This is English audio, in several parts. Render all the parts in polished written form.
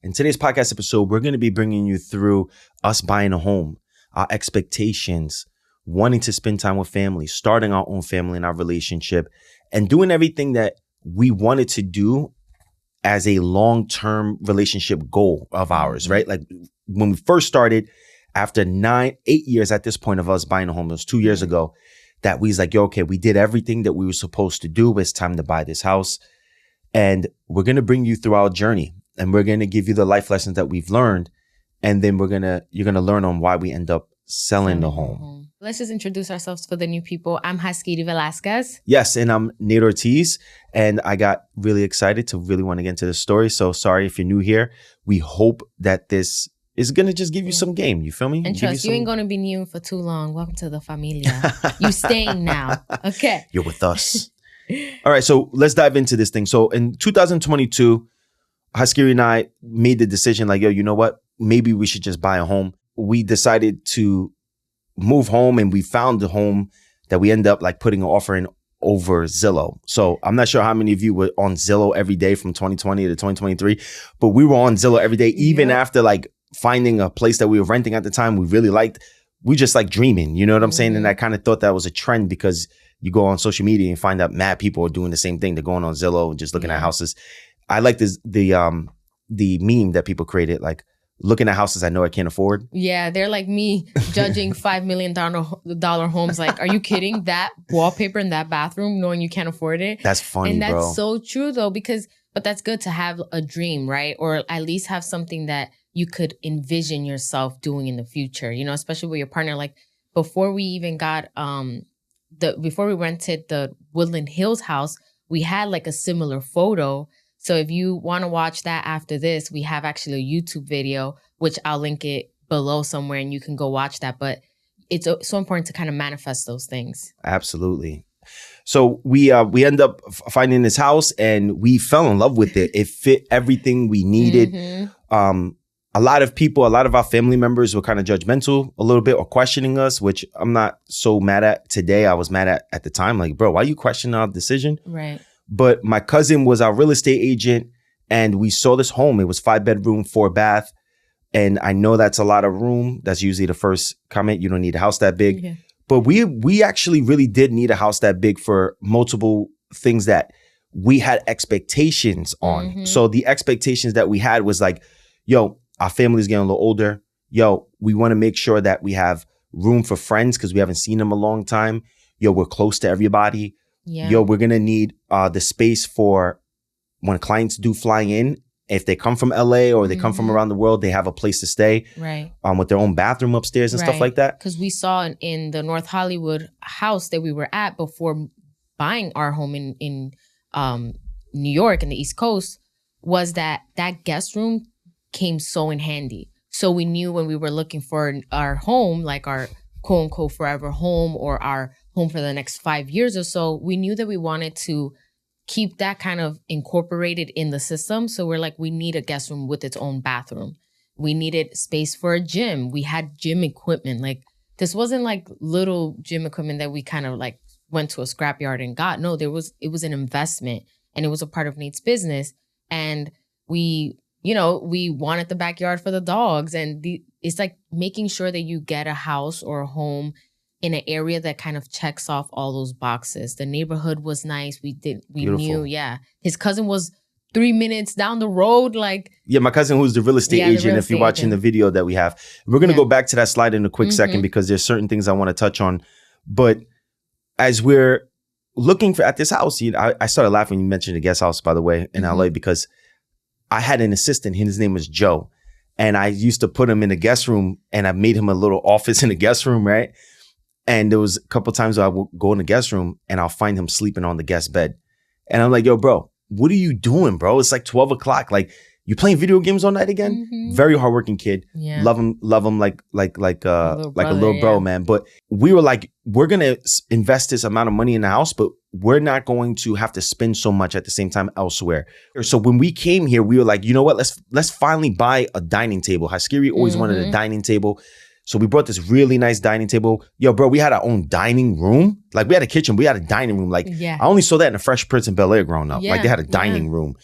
In today's podcast episode, we're going to be bringing you through us buying a home, our expectations, wanting to spend time with family, starting our own family in our relationship, and doing everything that we wanted to do as a long-term relationship goal of ours, right? Like when we first started, after 8 years at this point of us buying a home, it was 2 years ago, that we was like, yo, okay, we did everything that we were supposed to do. It's time to buy this house. And we're going to bring you through our journey. And we're going to give you the life lessons that we've learned. And then you're going to learn on why we end up selling the home. Let's just introduce ourselves for the new people. I'm Haskiri Velazquez. Yes, and I'm Nate Ortiz. And I got really excited to really want to get into this story. So sorry if you're new here. We hope that this is going to just give you some game. You feel me? And trust, you ain't going to be new for too long. Welcome to the familia. You staying now. Okay. You're with us. All right, so let's dive into this thing. So in 2022, Haskiri and I made the decision like, yo, you know what? Maybe we should just buy a home. We decided to move home, and we found the home that we ended up like putting an offer in over Zillow. So I'm not sure how many of you were on Zillow every day from 2020 to 2023, but we were on Zillow every day, even after like finding a place that we were renting at the time we really liked. We just like dreaming, you know what I'm saying? And I kind of thought that was a trend because you go on social media and find out mad people are doing the same thing. They're going on Zillow and just looking at houses. I like this the meme that people created, like looking at houses I know I can't afford. Yeah, they're like me judging $5 million homes. Like, are you kidding? That wallpaper in that bathroom, knowing you can't afford it. That's funny, and that's bro. so true though, but that's good to have a dream, right? Or at least have something that you could envision yourself doing in the future. You know, especially with your partner. Like before we even got before we rented the Woodland Hills house, we had like a similar photo. So if you want to watch that after this, we have actually a YouTube video, which I'll link it below somewhere and you can go watch that. But it's so important to kind of manifest those things. Absolutely. So we end up finding this house and we fell in love with it. It fit everything we needed. A lot of our family members were kind of judgmental a little bit or questioning us, which I'm not so mad at today. I was mad at the time. Like, bro, why are you questioning our decision? Right. But my cousin was our real estate agent and we saw this home. It was 5-bedroom, 4-bath. And I know that's a lot of room. That's usually the first comment. You don't need a house that big. Yeah. But we actually really did need a house that big for multiple things that we had expectations on. So the expectations that we had was like, yo, our family's getting a little older. Yo, we want to make sure that we have room for friends because we haven't seen them a long time. Yo, we're close to everybody. Yeah. Yo, we're going to need the space for when clients do fly in. If they come from LA or they come from around the world, they have a place to stay, right? With their own bathroom upstairs and stuff like that. Because we saw in the North Hollywood house that we were at before buying our home in New York and the East Coast, was that guest room came so in handy. So we knew when we were looking for our home, like our quote unquote forever home or our home for the next 5 years or so, we knew that we wanted to keep that kind of incorporated in the system. So we're like, we need a guest room with its own bathroom. We needed space for a gym. We had gym equipment. Like this wasn't like little gym equipment that we kind of like went to a scrapyard and got. No, it was an investment and it was a part of Nate's business. And we wanted the backyard for the dogs. And it's like making sure that you get a house or a home in an area that kind of checks off all those boxes. The neighborhood was nice. We knew, his cousin was 3 minutes down the road. Like, yeah, my cousin who's the real estate agent, if you're watching the video that we have. We're going to go back to that slide in a quick second because there's certain things I want to touch on. But as we're looking at this house, I started laughing when you mentioned the guest house, by the way, in LA, because I had an assistant. His name was Joe. And I used to put him in the guest room and I made him a little office in the guest room, right? And there was a couple of times I would go in the guest room and I'll find him sleeping on the guest bed. And I'm like, yo, bro, what are you doing, bro? It's like 12 o'clock. Like, you playing video games all night again? Very hardworking kid. Yeah. Love him like a little bro, man. But we were like, we're going to invest this amount of money in the house, but we're not going to have to spend so much at the same time elsewhere. So when we came here, we were like, you know what? Let's finally buy a dining table. Haskiri always wanted a dining table. So we brought this really nice dining table. Yo, bro, we had our own dining room. Like, we had a kitchen, we had a dining room. Like, I only saw that in the Fresh Prince of Bel-Air growing up. Like, they had a dining room.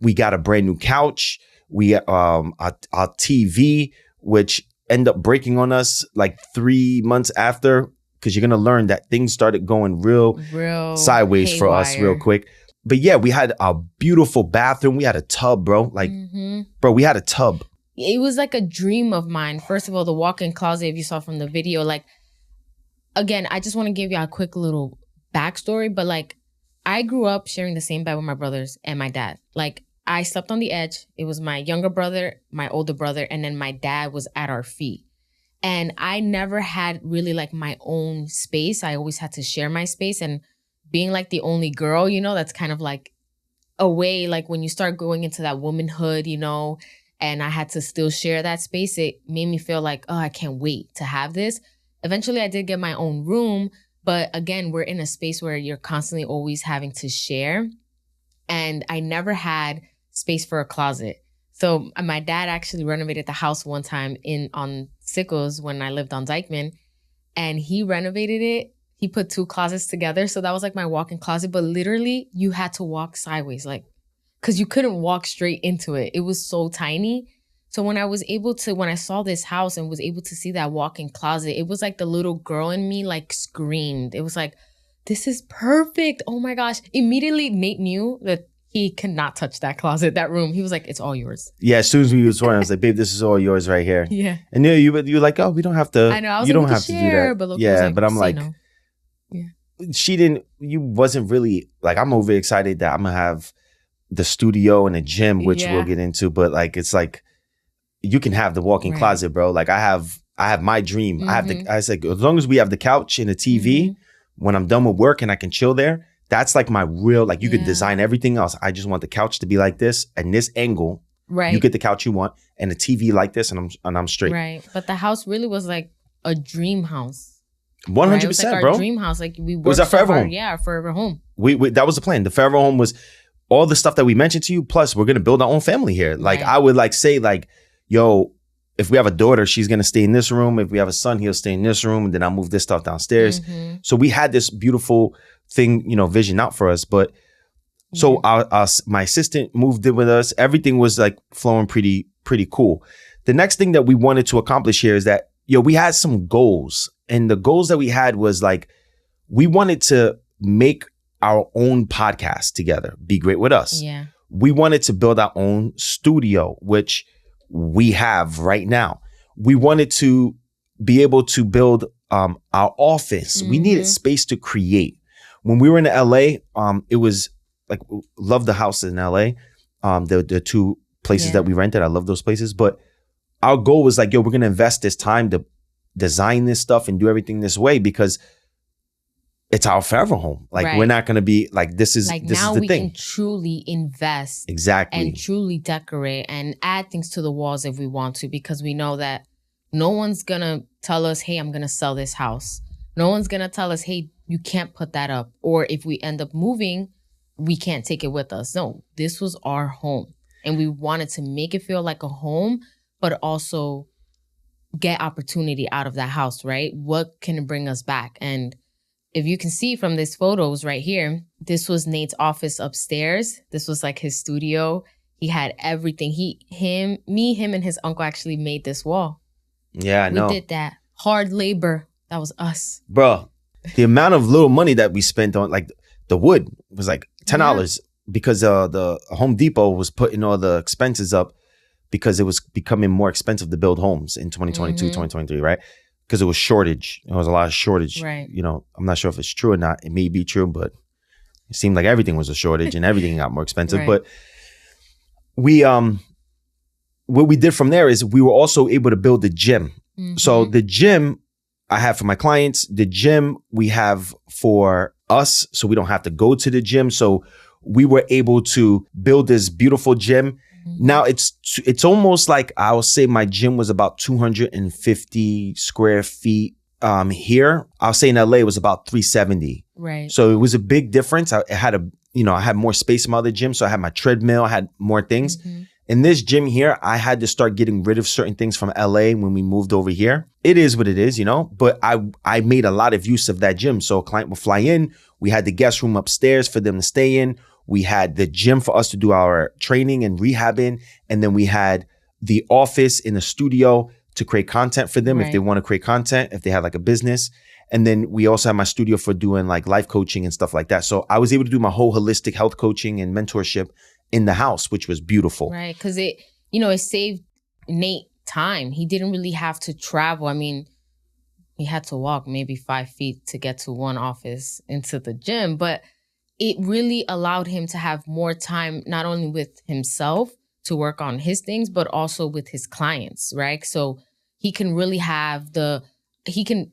We got a brand new couch. We our TV, which end up breaking on us like 3 months after, because you're gonna learn that things started going real sideways haywire for us real quick. But yeah, we had a beautiful bathroom. We had a tub, bro. Like, bro, we had a tub. It was like a dream of mine. First of all, the walk-in closet, if you saw from the video, like, again, I just want to give you a quick little backstory, but like, I grew up sharing the same bed with my brothers and my dad. Like, I slept on the edge. It was my younger brother, my older brother, and then my dad was at our feet. And I never had really like my own space. I always had to share my space. And being like the only girl, you know, that's kind of like a way, like when you start going into that womanhood, you know, and I had to still share that space, it made me feel like, oh, I can't wait to have this. Eventually, I did get my own room. But again, we're in a space where you're constantly always having to share. And I never had space for a closet. So my dad actually renovated the house one time on Sickles when I lived on Dykeman. And he renovated it. He put 2 closets together. So that was like my walk-in closet. But literally, you had to walk sideways, like, because you couldn't walk straight into it. It was so tiny. So when I saw this house and was able to see that walk-in closet, it was like the little girl in me like screamed. It was like, this is perfect. Oh my gosh. Immediately, Nate knew that he could not touch that closet, that room. He was like, it's all yours. Yeah, as soon as we was sworn, I was like, babe, this is all yours right here. Yeah. And you were like, oh, we don't have to. I know. I was you like, don't have to do that. But yeah, but I'm like, no. Yeah. You wasn't really, like, I'm over excited that I'm going to have the studio and a gym, which we'll get into. But like, it's like, you can have the walk-in closet, bro. Like I have my dream. I said, as long as we have the couch and the TV, when I'm done with work and I can chill there, that's like my real, like you could design everything else. I just want the couch to be like this and this angle. Right. You get the couch you want and the TV like this and I'm straight. Right. But the house really was like a dream house. 100%, right? It was like bro. Our dream house. Like we worked it was our forever home. Yeah, our forever home. We that was the plan. The forever home was all the stuff that we mentioned to you. Plus, we're gonna build our own family here. Like I would like say like, yo, if we have a daughter, she's going to stay in this room. If we have a son, he'll stay in this room. And then I'll move this stuff downstairs. So we had this beautiful thing, you know, vision out for us. But so my assistant moved in with us. Everything was like flowing pretty cool. The next thing that we wanted to accomplish here is that, we had some goals. And the goals that we had was like, we wanted to make our own podcast together, Be Great With Us. Yeah. We wanted to build our own studio, which we have right now. We wanted to be able to build our office. We needed space to create. When we were in LA, it was like, love the house in LA. The 2 places that we rented, I love those places. But our goal was like, we're going to invest this time to design this stuff and do everything this way because it's our forever home. Like we're not going to be like, this is the now we thing. Can truly invest and truly decorate and add things to the walls if we want to, because we know that no one's going to tell us, hey, I'm going to sell this house. No one's going to tell us, hey, you can't put that up. Or if we end up moving, we can't take it with us. No, this was our home. And we wanted to make it feel like a home, but also get opportunity out of that house, right? What can it bring us back? And if you can see from these photos right here, this was Nate's office upstairs. This was like his studio. He had everything. Him, and his uncle actually made this wall. Yeah, I know. We did that. Hard labor. That was us. Bro, the amount of little money that we spent on like the wood was like $10 because the Home Depot was putting all the expenses up because it was becoming more expensive to build homes in 2022, 2023, right? Because it was shortage. There was a lot of shortage. Right. I'm not sure if it's true or not. It may be true, but it seemed like everything was a shortage and everything got more expensive. Right. But we what we did from there is we were also able to build the gym. So the gym I have for my clients, the gym we have for us, so we don't have to go to the gym. So we were able to build this beautiful gym. Now it's almost like I'll say my gym was about 250 square feet. Here, I'll say in LA it was about 370. Right. So it was a big difference. I had I had more space in my other gym. So I had my treadmill, I had more things. In this gym here, I had to start getting rid of certain things from LA when we moved over here. It is what it is, but I made a lot of use of that gym. So a client would fly in. We had the guest room upstairs for them to stay in. We had the gym for us to do our training and rehab in. And then we had the office in the studio to create content for them if they want to create content, if they have like a business. And then we also have my studio for doing like life coaching and stuff like that. So I was able to do my whole holistic health coaching and mentorship in the house, which was beautiful. Right. Because it saved Nate time. He didn't really have to travel. I mean, he had to walk maybe 5 feet to get to one office into the gym, but it really allowed him to have more time, not only with himself to work on his things, but also with his clients, right? So he can really he can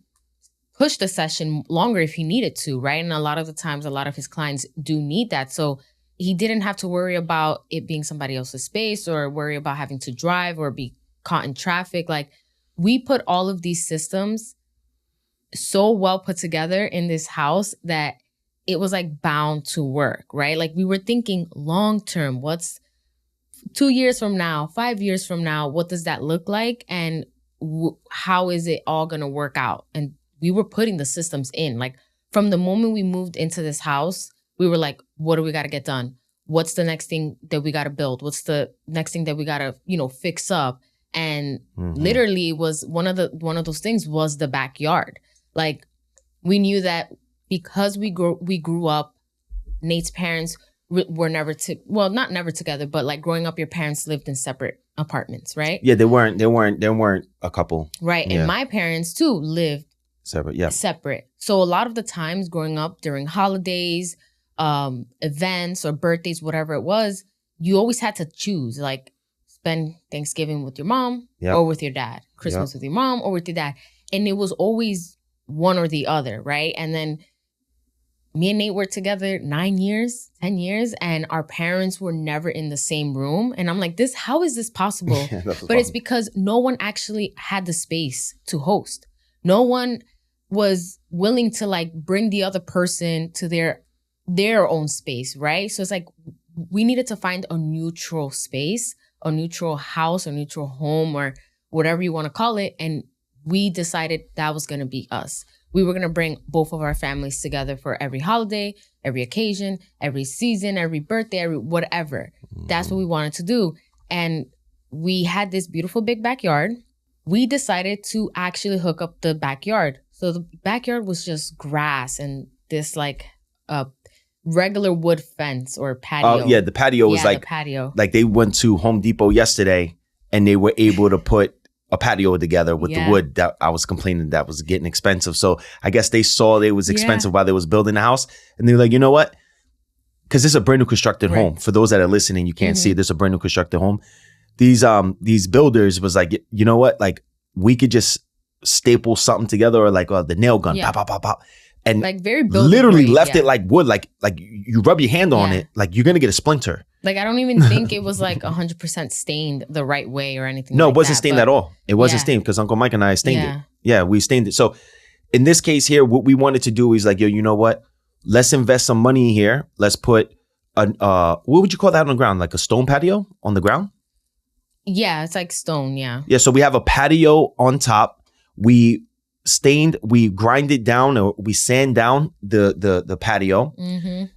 push the session longer if he needed to, right? And a lot of the times, a lot of his clients do need that. So he didn't have to worry about it being somebody else's space or worry about having to drive or be caught in traffic. Like, we put all of these systems so well put together in this house that it was like bound to work, right? Like, we were thinking long term, what's 2 years from now, 5 years from now, what does that look like? And how is it all going to work out? And we were putting the systems in. Like, from the moment we moved into this house, we were like, what do we got to get done? What's the next thing that we got to build? What's the next thing that we got to, fix up? And literally it was one of those things was the backyard. Like, we knew that because we grew up, Nate's parents were not never together, but like growing up, your parents lived in separate apartments, right? Yeah, they weren't a couple. Right. Yeah. And my parents too lived separate. Yeah. Separate. So a lot of the times growing up during holidays, events or birthdays, whatever it was, you always had to choose, like, spend Thanksgiving with your mom or with your dad, Christmas with your mom or with your dad. And it was always one or the other, right? And then me and Nate were together 9 years, 10 years, and our parents were never in the same room. And I'm like, how is this possible? But it's because no one actually had the space to host. No one was willing to like bring the other person to their own space, right? So it's like we needed to find a neutral space, a neutral house, a neutral home, or whatever you want to call it. And we decided that was going to be us. We were going to bring both of our families together for every holiday, every occasion, every season, every birthday, every whatever. That's what we wanted to do. And we had this beautiful big backyard. We decided to actually hook up the backyard. So the backyard was just grass and this like regular wood fence or patio. Oh, yeah. The patio was like, the patio. Like they went to Home Depot yesterday and they were able to put a patio together with the wood that I was complaining that was getting expensive. So I guess they saw it was expensive while they was building the house. And they were like, you know what? Because this is a brand new constructed home. For those that are listening, you can't see it. This is a brand new constructed home. These builders was like, you know what? Like, we could just staple something together or like the nail gun, pop, pop, pop, pop. And like very literally left it like wood, like you rub your hand on it, like you're gonna get a splinter. Like, I don't even think it was like 100% stained the right way or anything. No, like it wasn't that, stained at all. It wasn't stained because Uncle Mike and I stained it. Yeah, we stained it. So in this case here, what we wanted to do is like, yo, you know what? Let's invest some money here. Let's put what would you call that on the ground? Like a stone patio on the ground? Yeah, it's like stone. Yeah. Yeah. So we have a patio on top. We grind it down or we sand down the patio.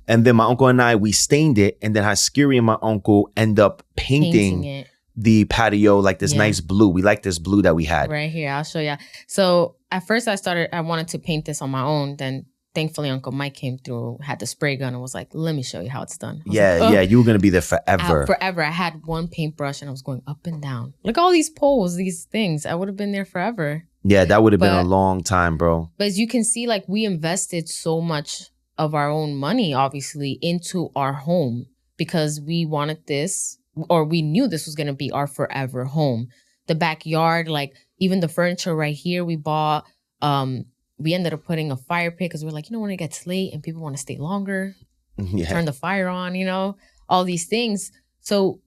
And then my uncle and I, we stained it. And then Haskiri and my uncle end up painting the patio like this nice blue. We like this blue that we had. Right here. I'll show you. So at first I wanted to paint this on my own. Then thankfully Uncle Mike came through, had the spray gun and was like, let me show you how it's done. Yeah, you were going to be there forever. Forever. I had one paintbrush and I was going up and down. Look, all these poles, these things. I would have been there forever. Yeah, that would have been a long time, bro. But as you can see, like, we invested so much of our own money, obviously, into our home because we wanted this, or we knew this was going to be our forever home. The backyard, like, even the furniture right here we bought, we ended up putting a fire pit because we're like, when it gets late and people want to stay longer, turn the fire on, all these things. So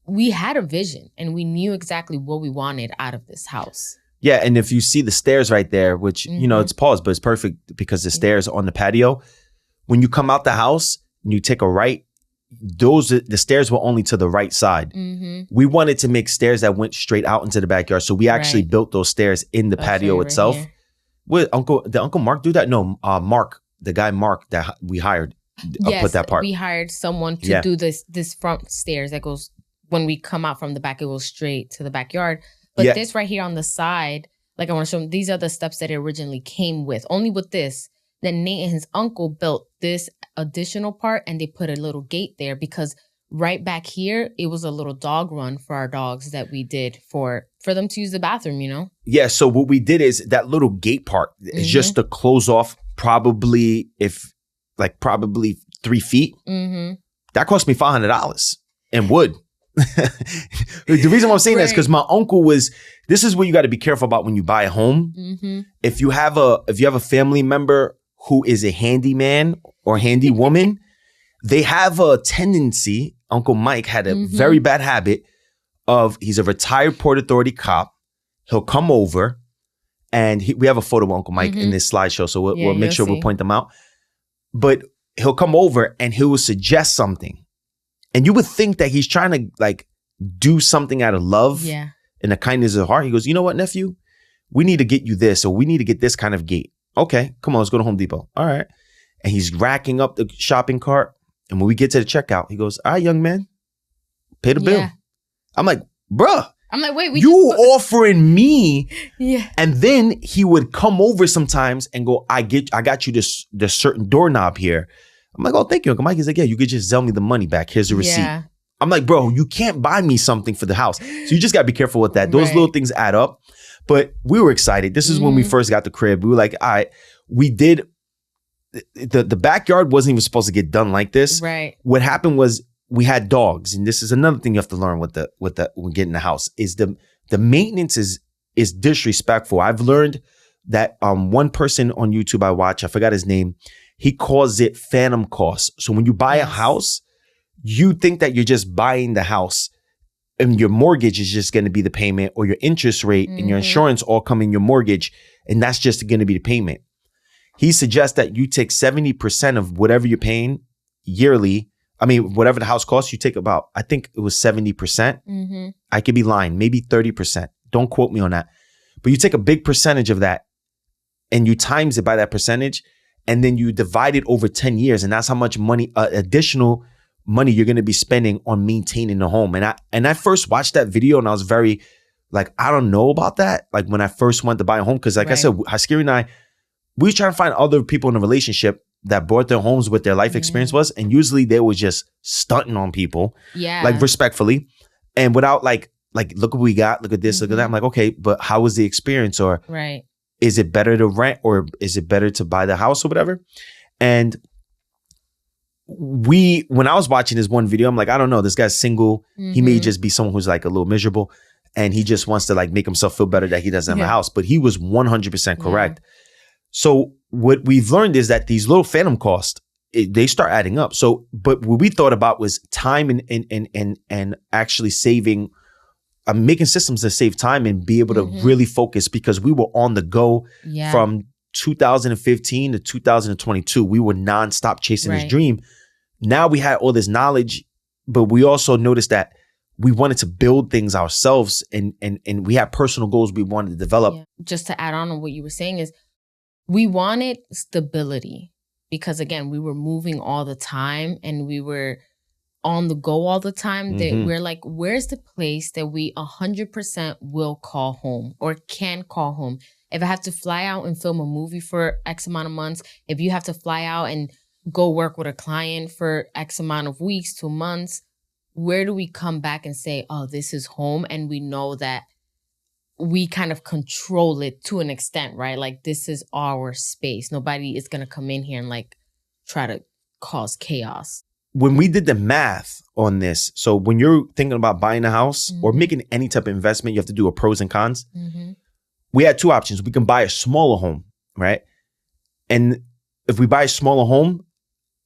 we had a vision and we knew exactly what we wanted out of this house. Yeah, and if you see the stairs right there, which, it's paused, but it's perfect because the stairs on the patio, when you come out the house and you take a right, the stairs were only to the right side. We wanted to make stairs that went straight out into the backyard. So we actually built those stairs in the patio itself. Did Uncle Mark do that? No, Mark, the guy Mark that we hired, put that part. We hired someone to do this front stairs that goes, when we come out from the back, it goes straight to the backyard. But this right here on the side, like I want to show them, these are the steps that it originally came with. Only with this, then Nate and his uncle built this additional part and they put a little gate there because right back here, it was a little dog run for our dogs that we did for them to use the bathroom, you know? Yeah, so what we did is that little gate part is just to close off probably 3 feet. That cost me $500 in wood. The reason why I'm saying that is because my uncle this is what you got to be careful about when you buy a home. If you have a family member who is a handyman or handy woman, they have a tendency, Uncle Mike had a very bad habit of, he's a retired Port Authority cop. He'll come over and we have a photo of Uncle Mike in this slideshow, so we'll make sure we'll point them out. But he'll come over and he will suggest something. And you would think that he's trying to like do something out of love and the kindness of heart. He goes, you know what, nephew? We need to get you this, or we need to get this kind of gate. Okay, come on, let's go to Home Depot. All right. And he's racking up the shopping cart. And when we get to the checkout, he goes, all right, young man, pay the bill. I'm like, bruh. I'm like, wait, you offering me. And then he would come over sometimes and go, I got you this certain doorknob here. I'm like, oh, thank you, Uncle Mike. He's like, yeah, you could just sell me the money back. Here's the receipt. I'm like, bro, you can't buy me something for the house. So you just got to be careful with that. Those little things add up. But we were excited. This is when we first got the crib. We were like, all right, we did. The backyard wasn't even supposed to get done like this. Right. What happened was we had dogs. And this is another thing you have to learn when getting the house is the maintenance is disrespectful. I've learned that one person on YouTube I watch, I forgot his name, he calls it phantom costs. So when you buy a house, you think that you're just buying the house and your mortgage is just going to be the payment, or your interest rate and your insurance all come in your mortgage, and that's just going to be the payment. He suggests that you take 70% of whatever you're paying yearly. I mean, whatever the house costs, you take about, I think it was 70%. I could be lying, maybe 30%. Don't quote me on that. But you take a big percentage of that and you times it by that percentage, and then you divide it over 10 years. And that's how much money, additional money you're going to be spending on maintaining the home. And I first watched that video and I was very like, I don't know about that. Like when I first went to buy a home, because like I said, Haskiri and I, we were trying to find other people in a relationship that bought their homes what their life experience was. And usually they were just stunting on people, like respectfully, and without like, look what we got, look at this, look at that. I'm like, okay, but how was the experience? Or is it better to rent, or is it better to buy the house or whatever? And when I was watching this one video, I'm like, I don't know, this guy's single. He may just be someone who's like a little miserable and he just wants to like make himself feel better that he doesn't have a house. But he was 100% correct. So what we've learned is that these little phantom costs, they start adding up. So, but what we thought about was time and actually saving, making systems to save time and be able to really focus, because we were on the go from 2015 to 2022. We were nonstop chasing this dream. Now we had all this knowledge, but we also noticed that we wanted to build things ourselves, and we had personal goals we wanted to develop. Just to add on what you were saying is, we wanted stability, because again, we were moving all the time and we were on the go all the time. That we're like, where's the place that we 100% will call home or can call home? If I have to fly out and film a movie for X amount of months, if you have to fly out and go work with a client for X amount of weeks to months, where do we come back and say, oh, this is home? And we know that we kind of control it to an extent, right? Like, this is our space. Nobody is going to come in here and like try to cause chaos. When we did the math on this, so when you're thinking about buying a house or making any type of investment, you have to do a pros and cons. We had two options. We can buy a smaller home, right? And if we buy a smaller home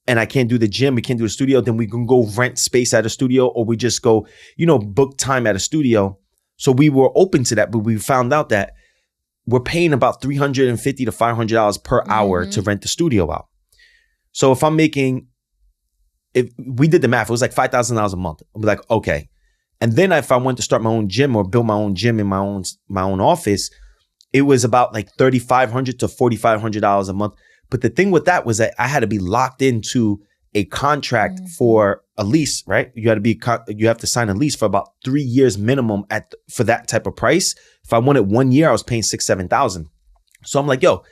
and I can't do the gym, we can't do the studio, then we can go rent space at a studio, or we just go, book time at a studio. So we were open to that, but we found out that we're paying about $350 to $500 per hour to rent the studio out. So if we did the math, it was like $5,000 a month. I'd be like, okay. And then if I wanted to start my own gym or build my own gym in my own office, it was about like $3,500 to $4,500 a month. But the thing with that was that I had to be locked into a contract for a lease, right? You have to sign a lease for about 3 years minimum for that type of price. If I wanted 1 year, I was paying $6,000-7,000. So I'm like, yo,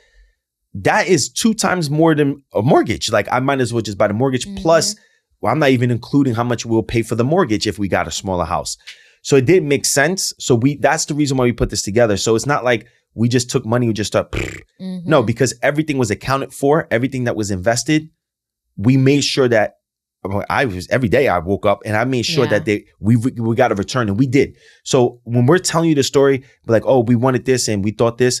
that is 2 times more than a mortgage. Like I might as well just buy the mortgage plus, well, I'm not even including how much we'll pay for the mortgage if we got a smaller house. So it didn't make sense. So that's the reason why we put this together. So it's not like we just took money, we just started. No, because everything was accounted for, everything that was invested. We made sure that every day I woke up and I made sure that we got a return, and we did. So when we're telling you the story, like, oh, we wanted this and we thought this,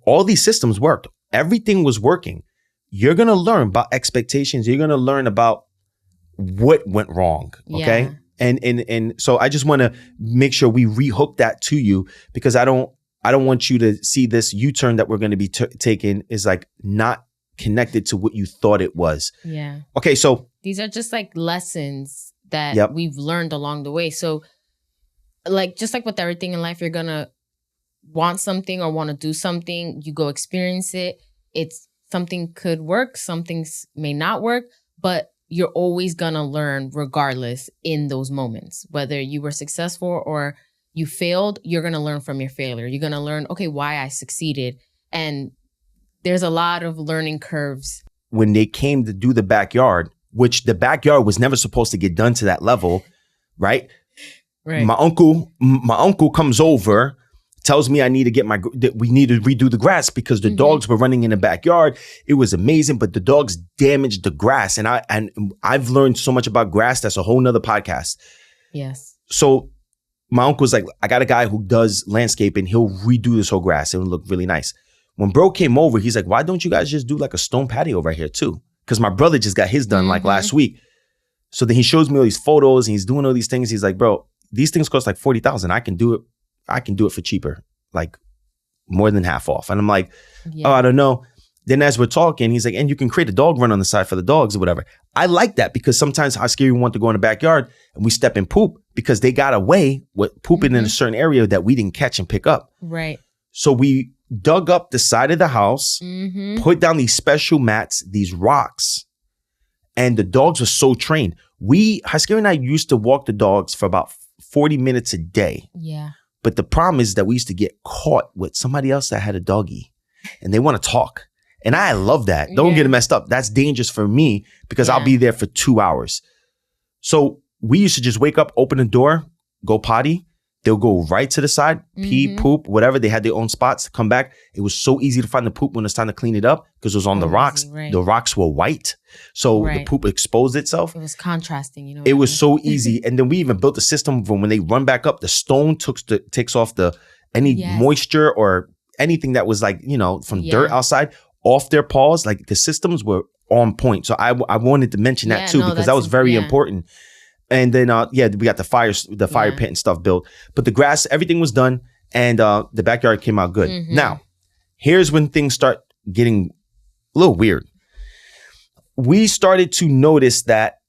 all these systems worked. Everything was working. You're going to learn about expectations. You're going to learn about what went wrong. Okay. And so I just want to make sure we rehook that to you, because I don't want you to see this U-turn that we're going to be taking is like not connected to what you thought it was. Yeah. Okay. So these are just like lessons that we've learned along the way. So like, just like with everything in life, you're going to want something or want to do something, you go experience it. It's something could work, some things may not work, but you're always going to learn regardless in those moments. Whether you were successful or you failed, you're going to learn from your failure. You're going to learn, okay, why I succeeded. And there's a lot of learning curves. When they came to do the backyard, which the backyard was never supposed to get done to that level, right? Right. My uncle comes over, tells me we need to redo the grass because the dogs were running in the backyard. It was amazing, but the dogs damaged the grass. And I've learned so much about grass. That's a whole nother podcast. Yes. So my uncle's like, I got a guy who does landscaping. He'll redo this whole grass. It'll look really nice. When bro came over, he's like, why don't you guys just do like a stone patio right here too? Because my brother just got his done like last week. So then he shows me all these photos and he's doing all these things. He's like, bro, these things cost like $40,000. I can do it for cheaper, like more than half off. And I'm like, oh, I don't know. Then as we're talking, he's like, and you can create a dog run on the side for the dogs or whatever. I like that because sometimes Haskiri want to go in the backyard and we step in poop because they got away with pooping in a certain area that we didn't catch and pick up. Right. So we dug up the side of the house, put down these special mats, these rocks, and the dogs were so trained. Haskiri and I used to walk the dogs for about 40 minutes a day. Yeah. But the problem is that we used to get caught with somebody else that had a doggy and they want to talk. And I love that. Don't get it messed up. That's dangerous for me because I'll be there for 2 hours. So we used to just wake up, open the door, go potty. They'll go right to the side, pee, poop, whatever. They had their own spots, come back. It was so easy to find the poop when it's time to clean it up because it was on the rocks. Right. The rocks were white. So the poop exposed itself. It was contrasting, you know. It was so easy. And then we even built a system for when they run back up, the stone takes off any moisture or anything that was like, you know, from dirt outside off their paws. Like the systems were on point. So I wanted to mention that too because that was very important. And then, we got the fire pit and stuff built. But the grass, everything was done. And the backyard came out good. Now, here's when things start getting a little weird. We started to notice that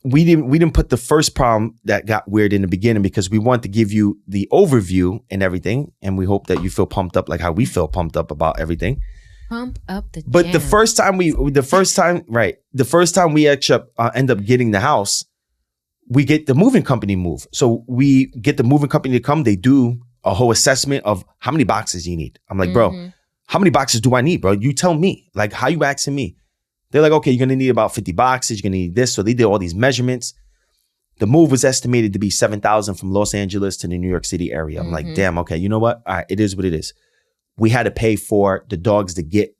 we didn't put the first problem that got weird in the beginning because we want to give you the overview and everything. And we hope that you feel pumped up like how we feel pumped up about everything. Pump up the jam. But the first time we actually end up getting the house, we get the moving company move. So we get the moving company to come. They do a whole assessment of how many boxes you need. I'm like, bro, how many boxes do I need, bro? You tell me. Like, how you asking me? They're like, okay, you're going to need about 50 boxes. You're going to need this. So they did all these measurements. The move was estimated to be 7,000 from Los Angeles to the New York City area. I'm like, damn, okay, you know what? All right, it is what it is. We had to pay for the dogs to get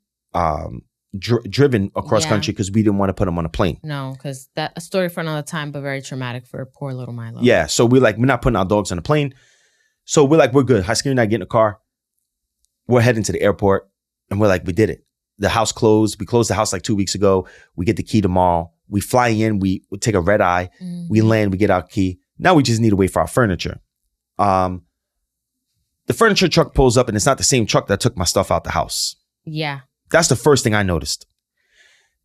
driven across country because we didn't want to put them on a plane. No, because that's a story for another time, but very traumatic for poor little Milo. Yeah, so we're not putting our dogs on a plane. So we're good. Haskiri and I get in a car. We're heading to the airport, and we're like, we did it. The house closed. We closed the house like 2 weeks ago. We get the key tomorrow. We fly in. We take a red eye. We land. We get our key. Now we just need to wait for our furniture. The furniture truck pulls up and it's not the same truck that took my stuff out the house. Yeah. That's the first thing I noticed.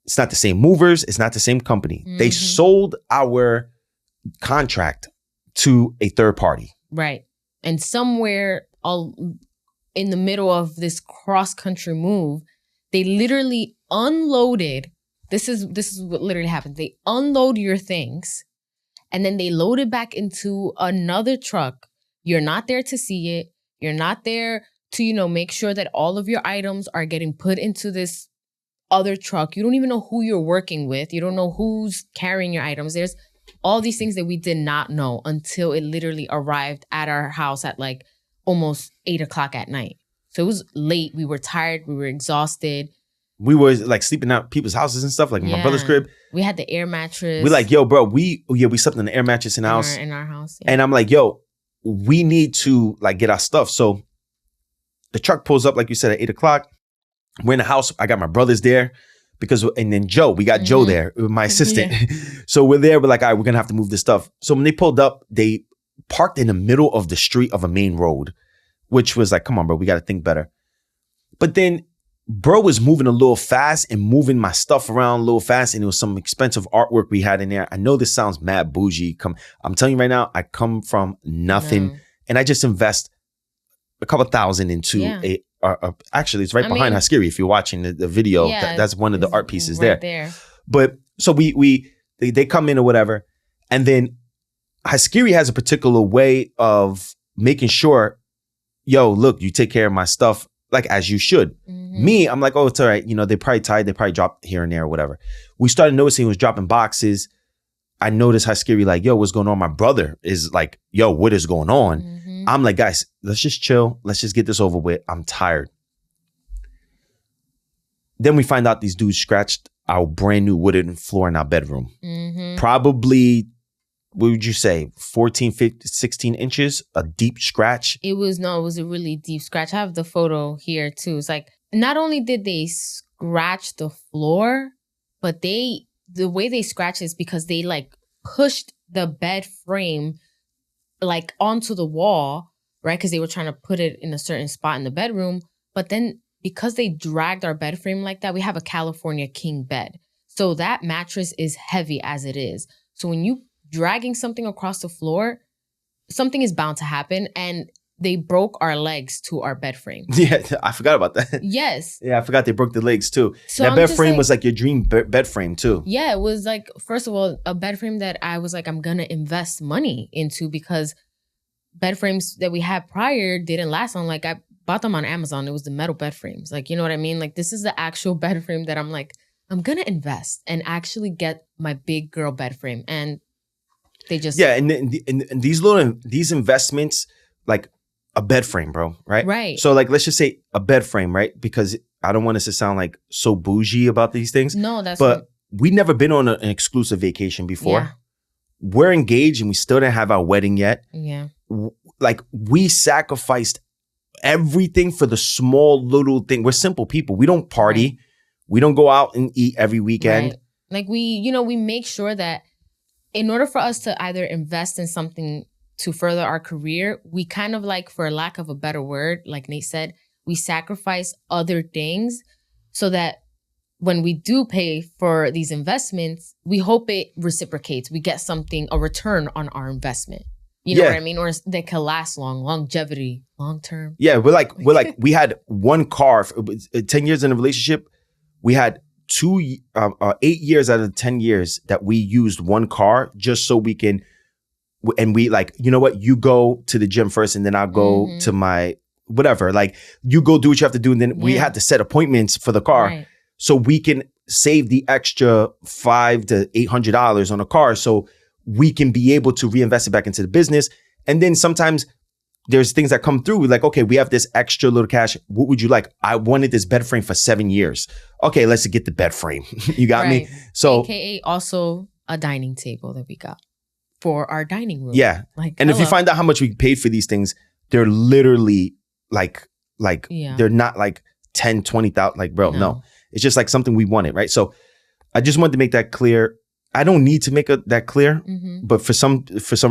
It's not the same movers. It's not the same company. They sold our contract to a third party. Right. And somewhere in the middle of this cross-country move, they literally unloaded This is what literally happened. They unload your things and then they load it back into another truck. You're not there to see it. You're not there to, make sure that all of your items are getting put into this other truck. You don't even know who you're working with. You don't know who's carrying your items. There's all these things that we did not know until it literally arrived at our house at like almost 8 o'clock at night. So it was late. We were tired. We were exhausted. We were like sleeping out people's houses and stuff, like my brother's crib. We had the air mattress. We're like, yo, bro, we slept in the air mattress in our house. Yeah. And I'm like, yo, we need to like get our stuff. So the truck pulls up, like you said, at 8 o'clock. We're in the house. I got my brothers there and then Joe, we got Joe there, my assistant. Yeah. So we're there. We're like, all right, we're going to have to move this stuff. So when they pulled up, they parked in the middle of the street of a main road, which was like, come on, bro, we got to think better. But then bro was moving a little fast and moving my stuff around a little fast. And it was some expensive artwork we had in there. I know this sounds mad bougie. I'm telling you right now, I come from nothing and I just invest a couple thousand into actually, it's right behind Haskiri. If you're watching the video, that's one of the art pieces right there. But so they come in or whatever. And then Haskiri has a particular way of making sure, yo, look, you take care of my stuff like as you should. Me, I'm like, oh, it's all right. They probably tied. They probably dropped here and there or whatever. We started noticing he was dropping boxes. I noticed Haskiri like, yo, what's going on? My brother is like, yo, what is going on? I'm like, guys, let's just chill. Let's just get this over with. I'm tired. Then we find out these dudes scratched our brand new wooden floor in our bedroom. Probably, what would you say, 14, 15, 16 inches, a deep scratch? It was a really deep scratch. I have the photo here too. It's like, not only did they scratch the floor, but the way they scratched is because they like pushed the bed frame like onto the wall, right? Because they were trying to put it in a certain spot in the bedroom. But then because they dragged our bed frame like that, we have a California king bed. So that mattress is heavy as it is. So when you dragging something across the floor, something is bound to happen. And they broke our legs to our bed frame. Yeah, I forgot about that. Yes. Yeah, I forgot they broke the legs too. So that bed frame was like your dream bed frame too. Yeah, it was like, first of all, a bed frame that I was like, I'm going to invest money into because bed frames that we had prior didn't last long. Like I bought them on Amazon. It was the metal bed frames. Like, you know what I mean? Like this is the actual bed frame that I'm like, I'm going to invest and actually get my big girl bed frame. And they just... Yeah, and these investments, like, a bed frame, bro, right? Right. So like, let's just say a bed frame, right? Because I don't want us to sound like so bougie about these things. No, that's But we never been on an exclusive vacation before. Yeah. We're engaged and we still didn't have our wedding yet. Yeah. Like we sacrificed everything for the small little thing. We're simple people. We don't party. Right. We don't go out and eat every weekend. Right. Like we make sure that in order for us to either invest in something to further our career, we kind of like, for lack of a better word, like Nate said, we sacrifice other things so that when we do pay for these investments, we hope it reciprocates. We get something, a return on our investment. You know what I mean? Or that can last longevity, long term. Yeah, we're like, we had one car, 10 years in a relationship. We had 8 years out of 10 years that we used one car just so we can, and we like, you know what, you go to the gym first and then I'll go to my whatever. Like you go do what you have to do. And then we had to set appointments for the car so we can save the extra $500 to $800 on a car so we can be able to reinvest it back into the business. And then sometimes there's things that come through. We're like, okay, we have this extra little cash. What would you like? I wanted this bed frame for 7 years. Okay, let's get the bed frame. You got me? So, AKA also a dining table that we got for our dining room. Yeah. And if you find out how much we paid for these things, they're literally like they're not like 10, 20,000. Like, bro, no. It's just like something we wanted, right? So I just wanted to make that clear. I don't need to make that clear, but for some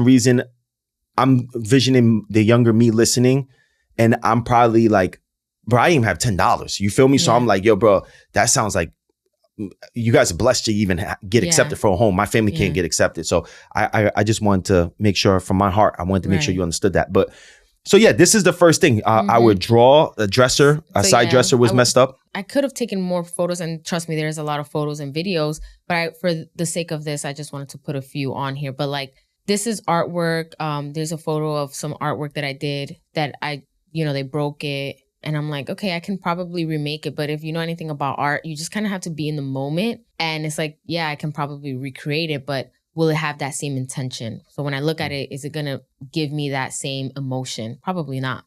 reason, I'm visioning the younger me listening, and I'm probably like, bro, I even have $10. You feel me? So I'm like, yo, bro, that sounds like you guys are blessed to even get accepted for a home. My family can't get accepted. So I just wanted to make sure from my heart, I wanted to make sure you understood that. But So yeah, this is the first thing. Our drawer, a dresser, a side dresser was messed up. I could have taken more photos, and trust me, there's a lot of photos and videos. But for the sake of this, I just wanted to put a few on here. But like, this is artwork. There's a photo of some artwork that I did that they broke it. And I'm like, okay, I can probably remake it. But if you know anything about art, you just kind of have to be in the moment. And it's like, yeah, I can probably recreate it, but will it have that same intention? So when I look at it, is it going to give me that same emotion? Probably not,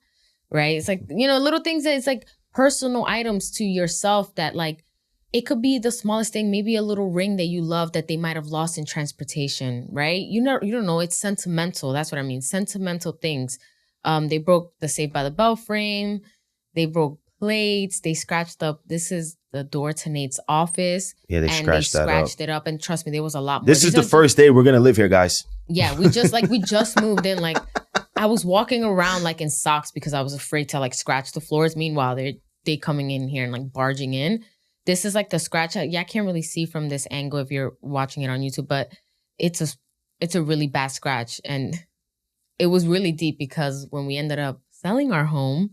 right? It's like, little things that it's like personal items to yourself that like, it could be the smallest thing, maybe a little ring that you love that they might have lost in transportation, right? You don't know. It's sentimental. That's what I mean. Sentimental things. They broke the Saved by the Bell frame. They broke plates. They scratched up. This is the door to Nate's office. Yeah, they scratched it up. And trust me, there was a lot more. This is the first day we're going to live here, guys. Yeah, we just moved in. Like, I was walking around like in socks because I was afraid to like scratch the floors. Meanwhile, they coming in here and like barging in. This is like the scratch. I can't really see from this angle if you're watching it on YouTube, but it's a really bad scratch. And it was really deep because when we ended up selling our home,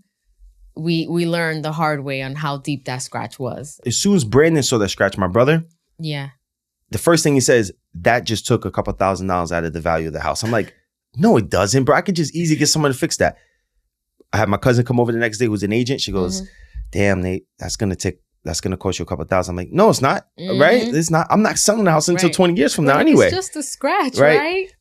we learned the hard way on how deep that scratch was. As soon as Brandon saw that scratch, my brother, yeah, the first thing he says, that just took a couple $1,000s out of the value of the house. I'm like, no, it doesn't, bro. I could just easily get someone to fix that. I had my cousin come over the next day, who's an agent. She goes, damn, Nate, that's gonna cost you a couple $1,000. I'm like, no, it's not, right? It's not. I'm not selling the house until 20 years from now anyway. It's just a scratch, right?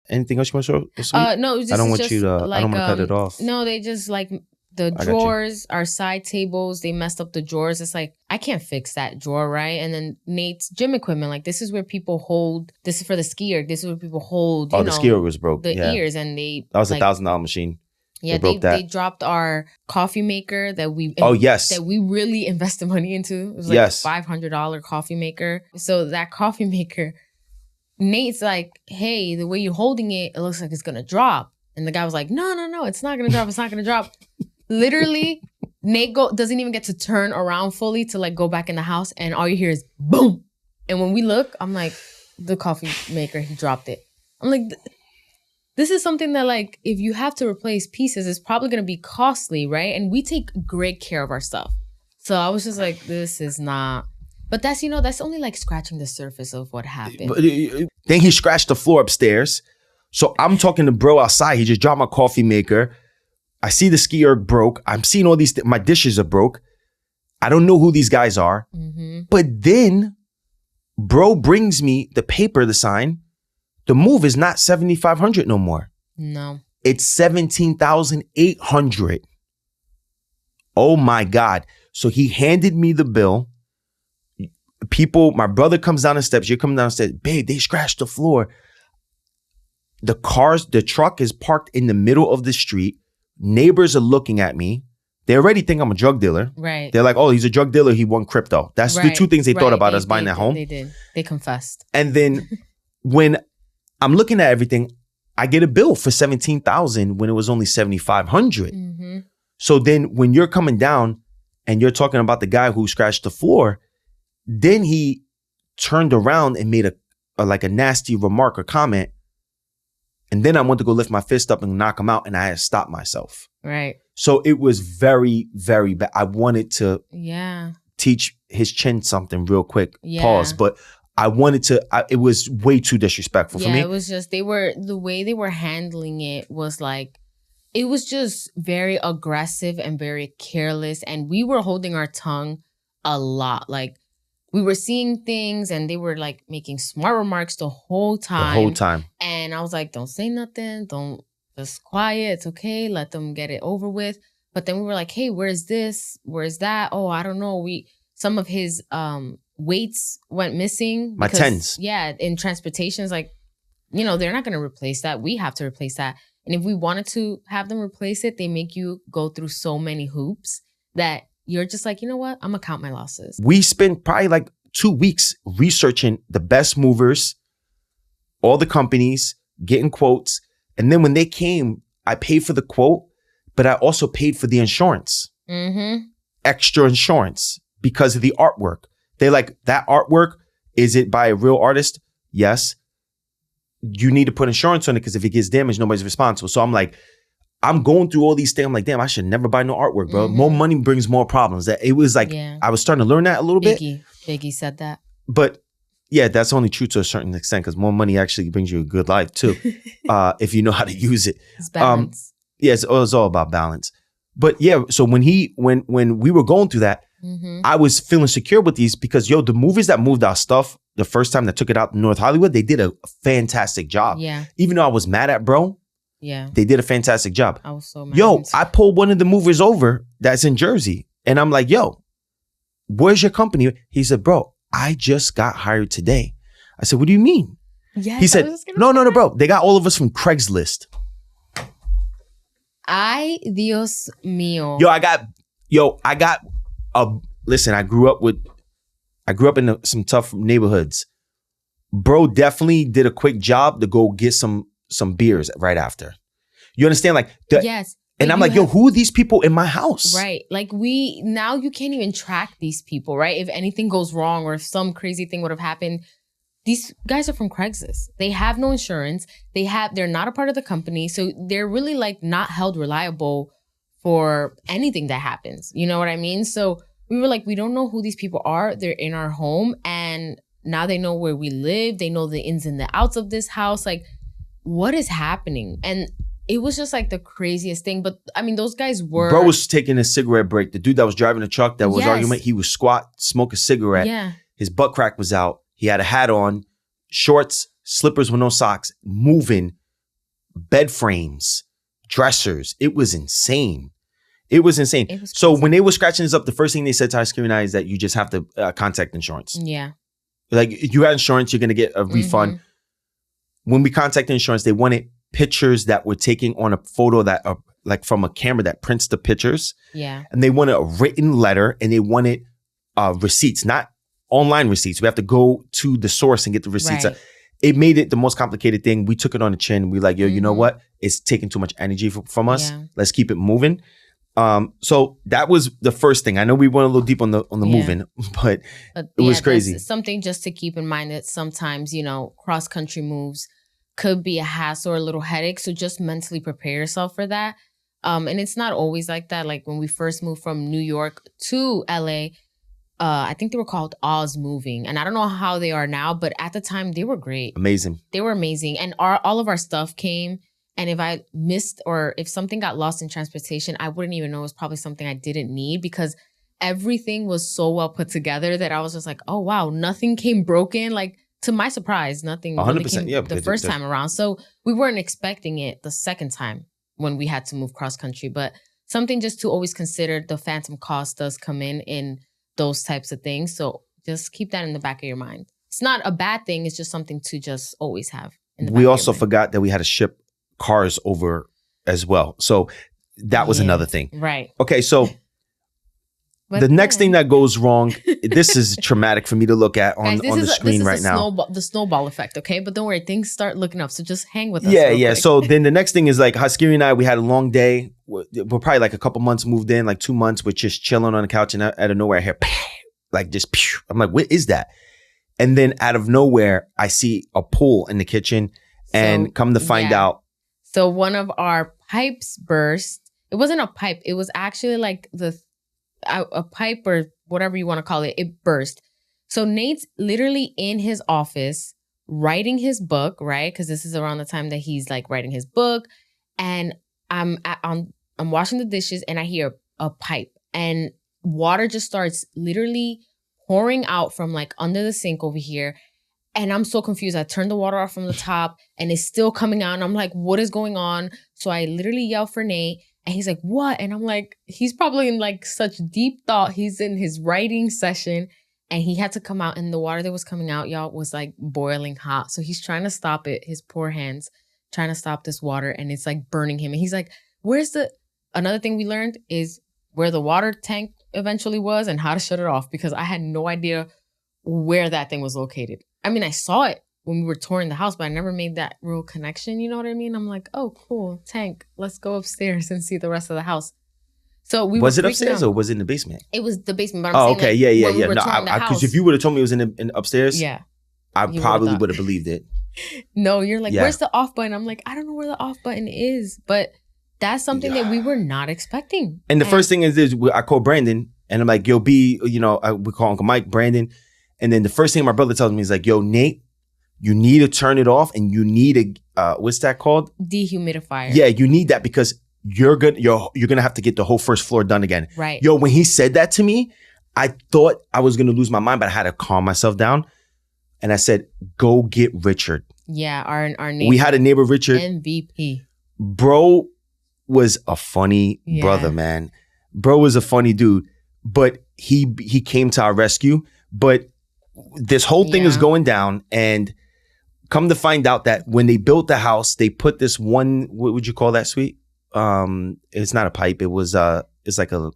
Anything else you want to show? No, I don't want you to. Like, I don't want to cut it off. No, they just like the drawers, our side tables. They messed up the drawers. It's like I can't fix that drawer, right? And then Nate's gym equipment. Like this is where people hold. This is for the skier. This is where people hold. The skier was broke. The ears, and that was $1,000 machine. Yeah, they dropped our coffee maker that we that we really invested money into. It was like $500 coffee maker. So that coffee maker. Nate's like, hey, the way you're holding it, it looks like it's going to drop. And the guy was like, no, it's not going to drop. It's not going to drop. Literally, Nate doesn't even get to turn around fully to like go back in the house. And all you hear is boom. And when we look, I'm like, the coffee maker, he dropped it. I'm like, this is something that like, if you have to replace pieces, it's probably going to be costly, right? And we take great care of our stuff. So I was just like, this is not... But that's, that's only like scratching the surface of what happened. But then he scratched the floor upstairs. So I'm talking to bro outside. He just dropped my coffee maker. I see the ski erg broke. I'm seeing all these, my dishes are broke. I don't know who these guys are. But then bro brings me the paper, the sign. The move is not $7,500 no more. No. It's $17,800. Oh my God. So he handed me the bill. My brother comes down the steps. You're coming down the steps. Babe, they scratched the floor. The truck is parked in the middle of the street. Neighbors are looking at me. They already think I'm a drug dealer. Right. They're like, oh, he's a drug dealer. He won crypto. That's the two things they thought about us buying that home. They did. They confessed. And then when I'm looking at everything, I get a bill for $17,000 when it was only $7,500. So then when you're coming down and you're talking about the guy who scratched the floor, then he turned around and made a nasty remark or comment. And then I went to go lift my fist up and knock him out, and I had to stop myself. Right. So it was very, very bad. I wanted to teach his chin something real quick. Pause. But I wanted to, it was way too disrespectful for me. Yeah, it was just, the way they were handling it was like, it was just very aggressive and very careless. And we were holding our tongue a lot. Like, we were seeing things and they were like making smart remarks the whole time. And I was like, don't say nothing. Don't, just quiet. It's okay. Let them get it over with. But then we were like, hey, where's this? Where's that? Oh, I don't know. Some of his weights went missing. My tens. Yeah. In transportation, it's like, they're not going to replace that. We have to replace that. And if we wanted to have them replace it, they make you go through so many hoops that you're just like, you know what? I'm going to count my losses. We spent probably like 2 weeks researching the best movers, all the companies, getting quotes. And then when they came, I paid for the quote, but I also paid for the insurance. Extra insurance because of the artwork. They like, that artwork, is it by a real artist? Yes. you need to put insurance on it because if it gets damaged, nobody's responsible. So I'm like, I'm going through all these things. I'm like, damn, I should never buy no artwork, bro. More money brings more problems. That it was like, I was starting to learn that a little bit. Biggie said that. But yeah, that's only true to a certain extent because more money actually brings you a good life too, if you know how to use it. It's balance. Yeah, it's all about balance. But yeah, so when we were going through that, I was feeling secure with these because the movies that moved our stuff the first time that took it out in North Hollywood, they did a fantastic job. Yeah. Even though I was mad at bro. Yeah. They did a fantastic job. I was so mad. I pulled one of the movers over that's in Jersey. And I'm like, where's your company? He said, bro, I just got hired today. I said, what do you mean? Yes, he said, no, bro. They got all of us from Craigslist. Ay, Dios mío. Listen, I grew up in some tough neighborhoods. Bro definitely did a quick job to go get some beers right after. You understand? Like, yes. And I'm like, who are these people in my house? Right. Like now you can't even track these people, right? If anything goes wrong or if some crazy thing would have happened, these guys are from Craigslist. They have no insurance. They're not a part of the company. So they're really like not held reliable for anything that happens. You know what I mean? So we were like, we don't know who these people are. They're in our home and now they know where we live. They know the ins and the outs of this house. Like, what is happening? And it was just like the craziest thing. But I mean, those guys were... Bro was taking a cigarette break. The dude that was driving the truck that was arguing, he was smoke a cigarette. Yeah. His butt crack was out. He had a hat on, shorts, slippers with no socks, moving, bed frames, dressers. It was insane. So when they were scratching this up, the first thing they said to Haskiri Nate is that you just have to contact insurance. Yeah. Like, you had insurance, you're going to get a refund. When we contacted insurance, they wanted pictures that were taken on a photo that like from a camera that prints the pictures. Yeah. And they wanted a written letter and they wanted receipts, not online receipts. We have to go to the source and get the receipts. Right. It made it the most complicated thing. We took it on the chin. We like, you know what? It's taking too much energy from us. Yeah. Let's keep it moving. So that was the first thing. I know we went a little deep on the moving, but it was crazy. Something just to keep in mind that sometimes, cross country moves could be a hassle or a little headache. So just mentally prepare yourself for that. And it's not always like that. Like when we first moved from New York to LA, I think they were called Oz Moving. And I don't know how they are now, but at the time they were great. Amazing. They were amazing. And all of our stuff came. And if I missed or if something got lost in transportation, I wouldn't even know it was probably something I didn't need because everything was so well put together that I was just like, oh, wow, nothing came broken. Like, to my surprise, nothing really came the first time around. So we weren't expecting it the second time when we had to move cross country. But something just to always consider, the phantom cost does come in those types of things. So just keep that in the back of your mind. It's not a bad thing. It's just something to just always have in the back of your mind. We also forgot that we had to ship cars over as well. So that was another thing. Right. Okay, so the next thing that goes wrong, this is traumatic for me to look at on the screen right now. The snowball effect, okay? But don't worry, things start looking up. So just hang with us. Yeah. So then the next thing is like Haskiri and I, we had a long day. We're probably like a couple months moved in, like 2 months. We're just chilling on the couch and out of nowhere I hear, like just, I'm like, what is that? And then out of nowhere, I see a pool in the kitchen and come to find out. So one of our pipes burst. It wasn't a pipe. It was actually like a pipe or whatever you want to call it. It burst. So Nate's literally in his office writing his book, right? Because this is around the time that he's like writing his book. And I'm washing the dishes and I hear a pipe and water just starts literally pouring out from like under the sink over here. And I'm so confused. I turned the water off from the top and it's still coming out. And I'm like, what is going on? So I literally yell for Nate and he's like, what? And I'm like, he's probably in like such deep thought. He's in his writing session and he had to come out and the water that was coming out, y'all, was like boiling hot. So he's trying to stop it. His poor hands trying to stop this water and it's like burning him. And he's like, another thing we learned is where the water tank eventually was and how to shut it off because I had no idea where that thing was located. I mean, I saw it when we were touring the house, but I never made that real connection. You know what I mean? I'm like, oh, cool, tank. Let's go upstairs and see the rest of the house. So was it upstairs or was it in the basement? It was the basement. But I'm saying, yeah. No, because if you would have told me it was in upstairs, yeah, I probably would have believed it. No, you're like, where's the off button? I'm like, I don't know where the off button is. But that's something that we were not expecting. And the first thing is I call Brandon and I'm like, yo, B, we call Uncle Mike, Brandon. And then the first thing my brother tells me is like, yo, Nate, you need to turn it off and you need a, what's that called? Dehumidifier. Yeah, you need that because you're gonna have to get the whole first floor done again. Right. Yo, when he said that to me, I thought I was gonna lose my mind, but I had to calm myself down. And I said, go get Richard. Yeah, our neighbor. We had a neighbor, Richard. MVP. Bro was a funny brother, man. Bro was a funny dude. But he came to our rescue. But this whole thing is going down. And come to find out that when they built the house, they put this one, what would you call that, sweet? It's not a pipe. It was it's like a,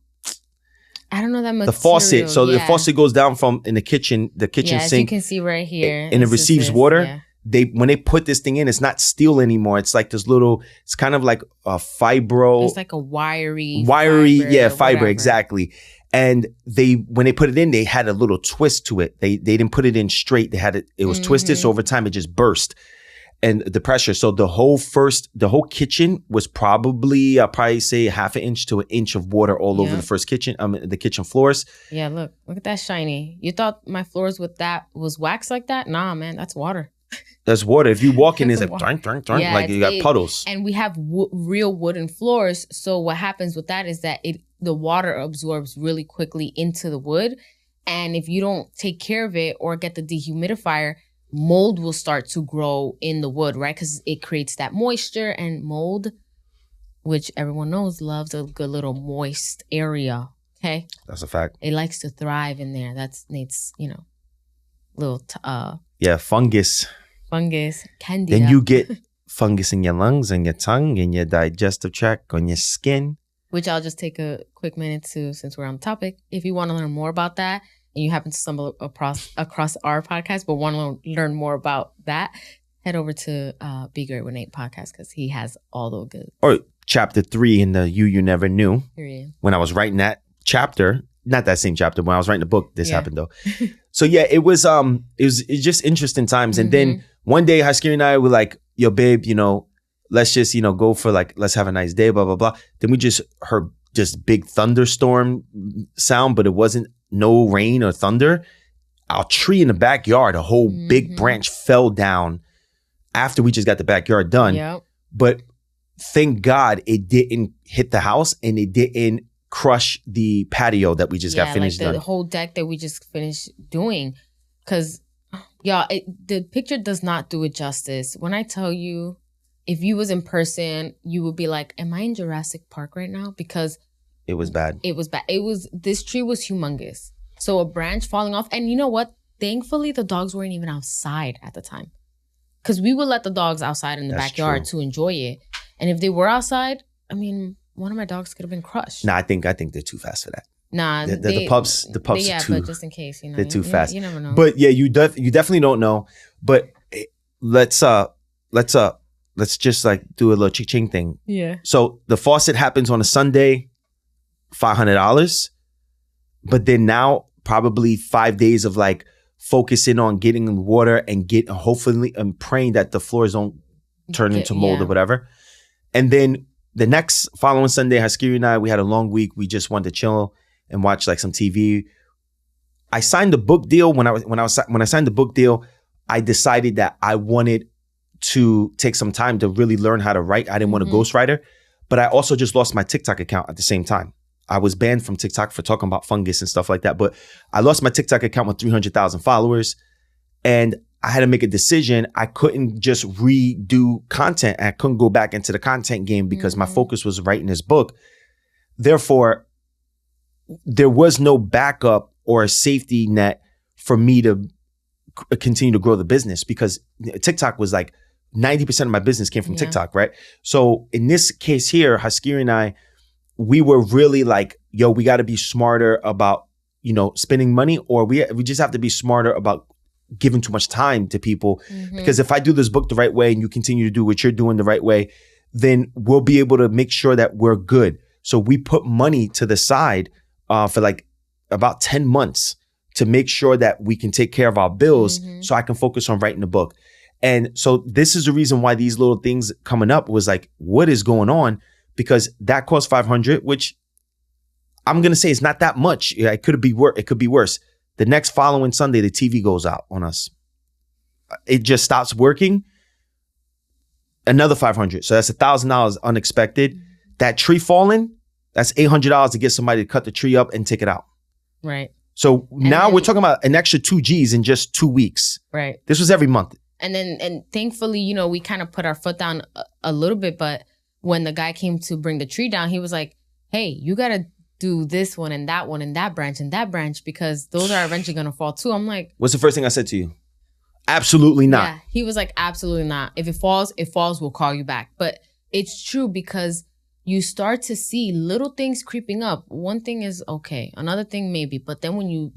I don't know that much. The faucet. So the faucet goes down from in the kitchen sink. As you can see right here. And it receives water. Yeah. When they put this thing in, it's not steel anymore. It's like this little, it's kind of like a fibro. It's like a wiry, fiber, exactly. And when they put it in, they had a little twist to it. They didn't put it in straight. It was twisted. So over time, it just burst. And the pressure. So the whole kitchen was probably, I'll probably say 1/2 inch to 1 inch of water all over the first kitchen, the kitchen floors. Yeah, look at that shiny. You thought my floors was wax like that? Nah, man, that's water. That's water. If you walk in, it's like, like you got puddles. And we have real wooden floors. So what happens with that is that the water absorbs really quickly into the wood. And if you don't take care of it or get the dehumidifier, mold will start to grow in the wood, right? Because it creates that moisture, and mold, which everyone knows, loves a good little moist area. Okay, that's a fact. It likes to thrive in there. That's Nate's, little fungus, candida. Then you get fungus in your lungs and your tongue and your digestive tract, on your skin. Which I'll just take a quick minute to, since we're on the topic. If you want to learn more about that, and you happen to stumble across our podcast, but want to learn more about that, head over to Be Great with Nate podcast, because he has all the good. Or chapter 3 in the You Never Knew. Period. When I was writing that chapter, not that same chapter, when I was writing the book, this happened though. So yeah, it was just interesting times. And then one day, Haskiri and I were like, yo, babe, let's just, go for let's have a nice day, blah, blah, blah. Then we just heard just big thunderstorm sound, but it wasn't no rain or thunder. Our tree in the backyard, a whole big branch fell down after we just got the backyard done. Yep. But thank God it didn't hit the house and it didn't crush the patio that we just got finished the whole deck that we just finished doing. Because, y'all, the picture does not do it justice. When I tell you, if you was in person, you would be like, am I in Jurassic Park right now? Because it was bad. This tree was humongous. So a branch falling off. And you know what? Thankfully, the dogs weren't even outside at the time. Because we would let the dogs outside in the backyard to enjoy it. And if they were outside, I mean, one of my dogs could have been crushed. Nah, I think they're too fast for that. Nah, the pups are too. But just in case, they're too fast. You never know. But yeah, you definitely don't know. But let's just do a little ching thing. Yeah. So the faucet happens on a Sunday, $500. But then now probably 5 days of focusing on getting water and hopefully and praying that the floors don't turn into mold or whatever. And then the next following Sunday, Haskiri and I, we had a long week. We just wanted to chill and watch some TV. I signed the book deal. When I signed the book deal, I decided that I wanted to take some time to really learn how to write. I didn't want a ghostwriter, but I also just lost my TikTok account at the same time. I was banned from TikTok for talking about fungus and stuff like that, but I lost my TikTok account with 300,000 followers, and I had to make a decision. I couldn't just redo content. I couldn't go back into the content game because my focus was writing this book. Therefore, there was no backup or a safety net for me to continue to grow the business, because TikTok was 90% of my business came from TikTok, right? So in this case here, Haskiri and I, we were really yo, we got to be smarter about, spending money, or we just have to be smarter about giving too much time to people. Because if I do this book the right way and you continue to do what you're doing the right way, then we'll be able to make sure that we're good. So we put money to the side for about 10 months to make sure that we can take care of our bills so I can focus on writing the book. And so this is the reason why these little things coming up was like, what is going on? Because that cost $500, which I'm going to say is not that much. Yeah, it could be worse. It could be worse. The next following Sunday, the TV goes out on us. It just stops working. Another $500. So that's $1,000 unexpected. That tree falling, that's $800 to get somebody to cut the tree up and take it out. Right. So now we're talking about an extra 2 G's in just 2 weeks. Right. This was every month. And thankfully, you know, we kind of put our foot down a little bit. But when the guy came to bring the tree down, he was like, hey, you got to do this one and that branch because those are eventually going to fall too. I'm like, what's the first thing I said to you? Absolutely not. Yeah. He was like, absolutely not. If it falls, we'll call you back. But it's true because you start to see little things creeping up. One thing is okay. Another thing maybe. But then when you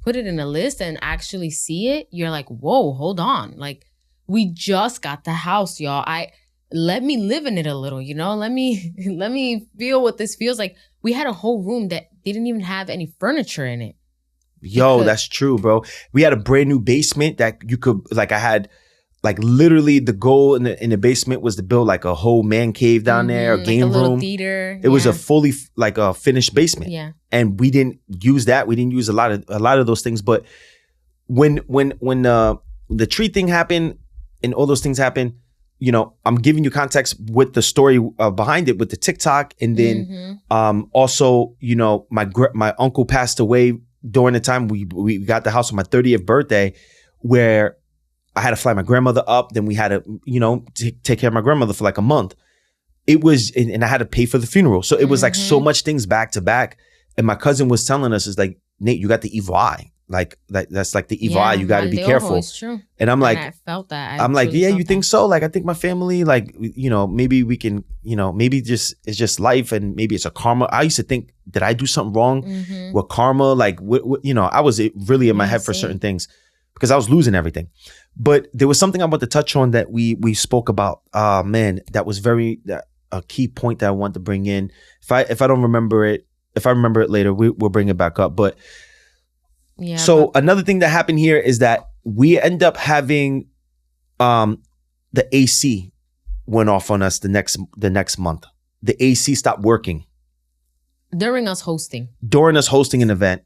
put it in a list and actually see it, you're like, whoa, hold on. Like, we just got the house, y'all. Let me live in it a little, you know? Let me feel what this feels like. We had a whole room that didn't even have any furniture in it. Yo, that's true, bro. We had a brand new basement that you could, like, I had, like, literally the goal in the basement was to build like a whole man cave down there, a game like a room. Theater. It was a fully like a finished basement. Yeah. And we didn't use that. We didn't use a lot of those things. But when the tree thing happened and all those things happened, you know, I'm giving you context with the story behind it with the TikTok, and then also, you know, my uncle passed away during the time we got the house on my 30th birthday, where I had to fly my grandmother up. Then we had to, you know, take care of my grandmother for like a month. It was, and I had to pay for the funeral. So it was like so much things back to back. And my cousin was telling us, is like, Nate, you got the evil eye. Like that's like the evil eye. You got to be careful. It's true. And I'm like, I felt that. I'm like, yeah, you think so? Like, I think my family, like, you know, maybe we can, you know, maybe it's just life, and maybe it's a karma. I used to think, did I do something wrong with karma? Like, you know, I was really in my head for certain things because I was losing everything. But there was something I want to touch on that we spoke about. Man, that was a key point that I want to bring in. If I don't remember it, if I remember it later, we'll bring it back up. But yeah. So another thing that happened here is that we end up having the AC went off on us the next month. The AC stopped working during us hosting an event.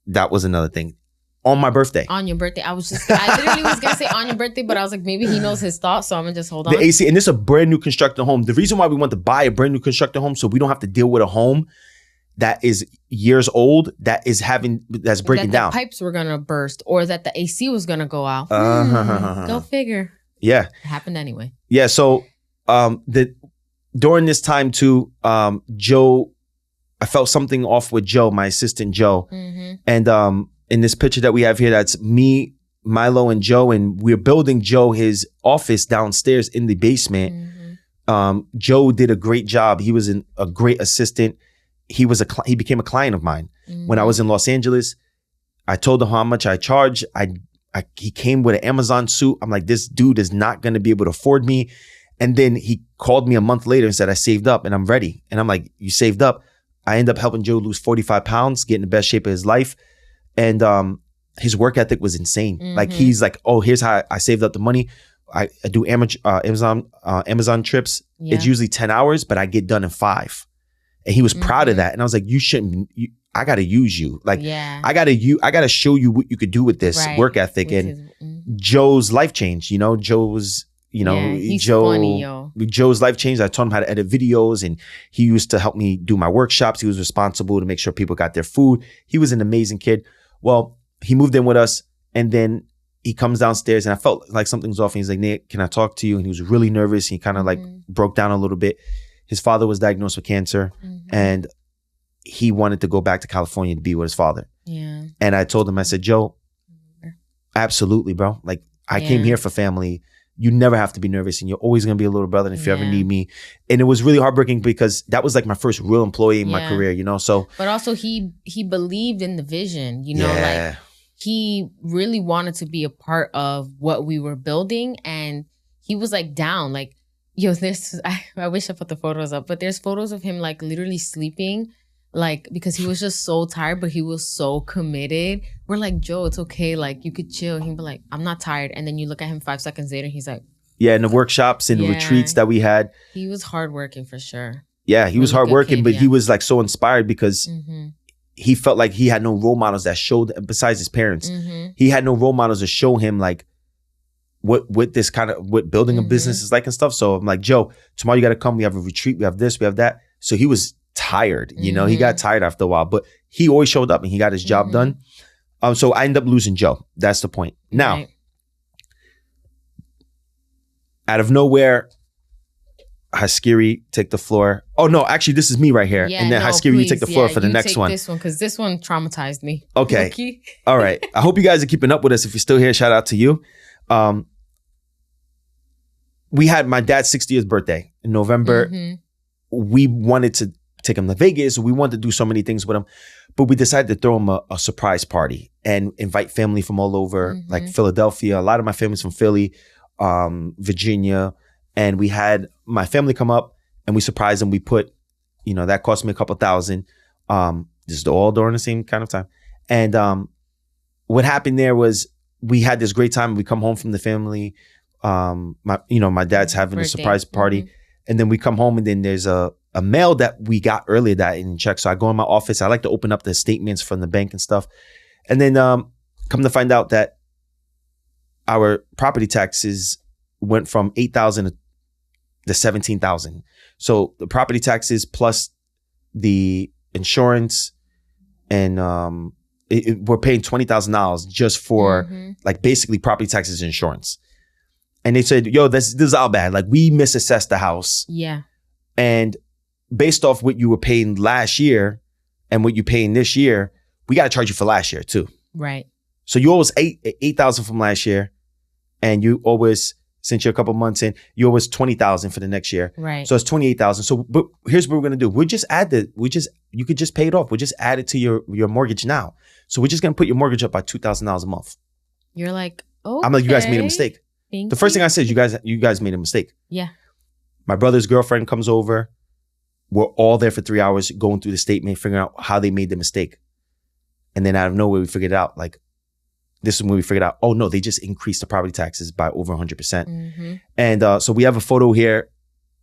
That was another thing. On my birthday. On your birthday. I literally was going to say on your birthday, but I was like, maybe he knows his thoughts, so I'm going to just hold on. The AC, and this is a brand new constructed home. The reason why we want to buy a brand new constructed home, so we don't have to deal with a home that is years old, that's breaking down. The pipes were going to burst, or that the AC was going to go out. Go figure. Yeah. It happened anyway. Yeah, so during this time too, Joe, I felt something off with Joe, my assistant Joe. And in this picture that we have here, that's me, Milo, and Joe, and we're building Joe his office downstairs in the basement. Joe did a great job. He was a great assistant. He became a client of mine. When I was in Los Angeles, I told him how much I charge. He came with an Amazon suit. I'm like, this dude is not going to be able to afford me. And then he called me a month later and said, I saved up and I'm ready. And I'm like, you saved up? I end up helping Joe lose 45 pounds, get in the best shape of his life. And his work ethic was insane. Like, he's like, oh, here's how I saved up the money. I do Amazon trips. Yeah. It's usually 10 hours, but I get done in 5. And he was proud of that. And I was like, you shouldn't, I got to use you. Like, I got to show you what you could do with this work ethic. And Joe's life changed, you know, Joe's funny, yo. Joe's life changed. I taught him how to edit videos, and he used to help me do my workshops. He was responsible to make sure people got their food. He was an amazing kid. Well, he moved in with us, and then he comes downstairs, and I felt like something's off. And he's like, Nate, can I talk to you? And he was really nervous. He kind of like broke down a little bit. His father was diagnosed with cancer, and he wanted to go back to California to be with his father. Yeah. And I told him, I said, Joe, absolutely, bro. Like, I came here for family. You never have to be nervous, and you're always going to be a little brother. And if you ever need me. And it was really heartbreaking because that was like my first real employee in my career, you know? So, but also he believed in the vision, you know, like he really wanted to be a part of what we were building. And he was like down, like, yo, I wish I put the photos up, but there's photos of him like literally sleeping like, because he was just so tired, but he was so committed. We're like, Joe, it's okay. Like, you could chill. He'd be like, I'm not tired. And then you look at him 5 seconds later, he's like, yeah, in the workshops and the retreats that we had. He was hardworking for sure. Yeah, he was hardworking, but he was like so inspired because he felt like he had no role models that showed, besides his parents, he had no role models to show him like what this kind of, what building a business is like and stuff. So I'm like, Joe, tomorrow you got to come. We have a retreat. We have this, we have that. So he was tired, you know, he got tired after a while, but he always showed up and he got his job done. So I ended up losing Joe. That's the point. Now, out of nowhere, Haskiri, take the floor. Oh no, actually this is me right here. And then Haskiri, you take the floor for the next one. This one, because this one traumatized me. Okay. All right. I hope you guys are keeping up with us. If you're still here, shout out to you. We had my dad's 60th birthday in November. We wanted to take him to Vegas. We wanted to do so many things with him, but we decided to throw him a surprise party and invite family from all over, like Philadelphia. A lot of my family's from Philly, Virginia. And we had my family come up and we surprised them. We put, you know, that cost me a couple $1,000. Just all during the same kind of time. And what happened there was we had this great time. We come home from the family. My dad's having a surprise party. And then we come home and then there's a mail that we got earlier that I didn't check. So I go in my office. I like to open up the statements from the bank and stuff. And then come to find out that our property taxes went from $8,000 to $17,000. So the property taxes plus the insurance and we're paying $20,000 just for like basically property taxes and insurance. And they said, yo, this is all bad. Like we misassessed the house. Yeah. And based off what you were paying last year and what you're paying this year, we got to charge you for last year too. Right. So you owe us $8,000 from last year, and you always, since you're a couple months in, you owe us $20,000 for the next year. Right. So it's $28,000. So, but here's what we're gonna do. We'll just add you could just pay it off. We'll just add it to your mortgage now. So we're just gonna put your mortgage up by $2,000 a month. You're like, okay. I'm like, you guys made a mistake. The first thing I said is you guys made a mistake. Yeah. My brother's girlfriend comes over. We're all there for 3 hours going through the statement, figuring out how they made the mistake. And then out of nowhere, we figured out, like, this is when we figured out, oh no, they just increased the property taxes by over 100%. And so we have a photo here.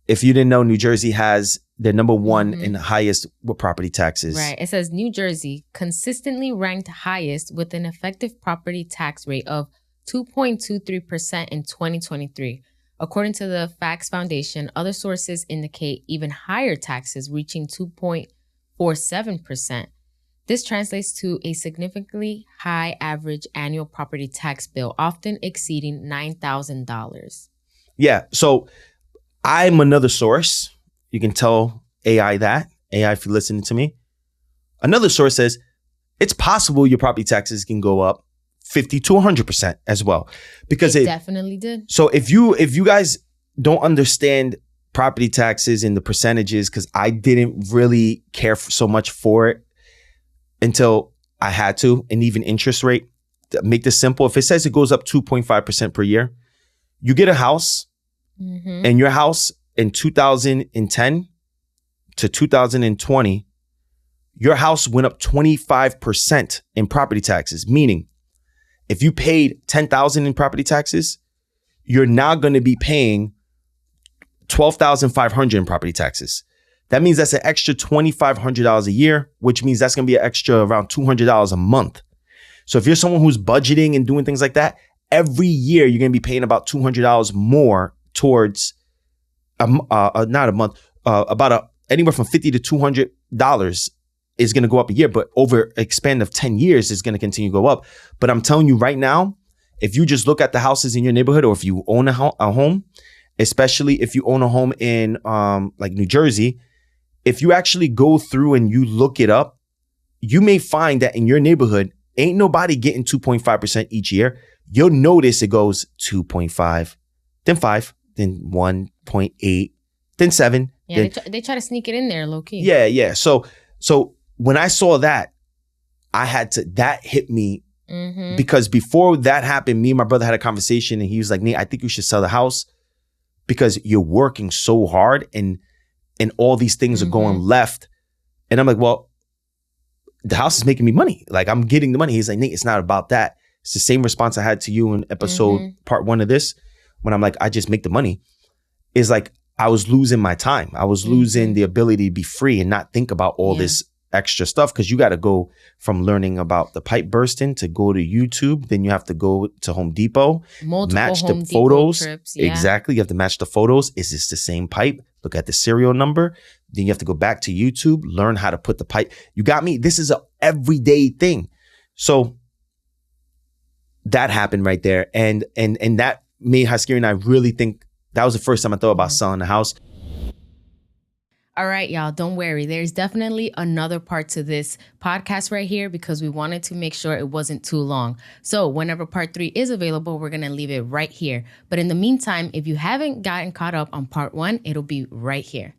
If you didn't know, New Jersey has the number one and highest with property taxes. Right. It says New Jersey consistently ranked highest with an effective property tax rate of 2.23% in 2023. According to the Facts Foundation, other sources indicate even higher taxes reaching 2.47%. This translates to a significantly high average annual property tax bill, often exceeding $9,000. Yeah. So I'm another source. You can tell AI that. AI, if you're listening to me. Another source says it's possible your property taxes can go up 50 to 100% as well. Because it definitely did. So if you guys don't understand property taxes and the percentages, because I didn't really care so much for it until I had to, and even interest rate, to make this simple. If it says it goes up 2.5% per year, you get a house and your house in 2010 to 2020, your house went up 25% in property taxes, meaning if you paid $10,000 in property taxes, you're now going to be paying $12,500 in property taxes. That means that's an extra $2,500 a year, which means that's going to be an extra around $200 a month. So if you're someone who's budgeting and doing things like that, every year you're going to be paying about $200 more towards not a month, anywhere from $50 to $200 is going to go up a year, but over a span of 10 years is going to continue to go up. But I'm telling you right now, if you just look at the houses in your neighborhood, or if you own a home, especially if you own a home in like New Jersey, if you actually go through and you look it up, you may find that in your neighborhood, ain't nobody getting 2.5% each year. You'll notice it goes 2.5, then 5, then 1.8, then 7. Yeah, then, they try to sneak it in there low key. Yeah, yeah. So when I saw that, that hit me because before that happened, me and my brother had a conversation and he was like, Nate, I think you should sell the house because you're working so hard and all these things are going left. And I'm like, well, the house is making me money. Like, I'm getting the money. He's like, Nate, it's not about that. It's the same response I had to you in episode part 1 of this, when I'm like, I just make the money. Is like, I was losing my time. I was losing the ability to be free and not think about all this extra stuff, because you got to go from learning about the pipe bursting to go to YouTube. Then you have to go to Home Depot, match the photos. Trips, exactly. You have to match the photos. Is this the same pipe? Look at the serial number. Then you have to go back to YouTube, learn how to put the pipe. You got me? This is an everyday thing. So that happened right there. And that made Haskiri and I really think, that was the first time I thought about selling the house. All right, y'all, don't worry. There's definitely another part to this podcast right here, because we wanted to make sure it wasn't too long. So whenever part 3 is available, we're going to leave it right here. But in the meantime, if you haven't gotten caught up on part 1, it'll be right here.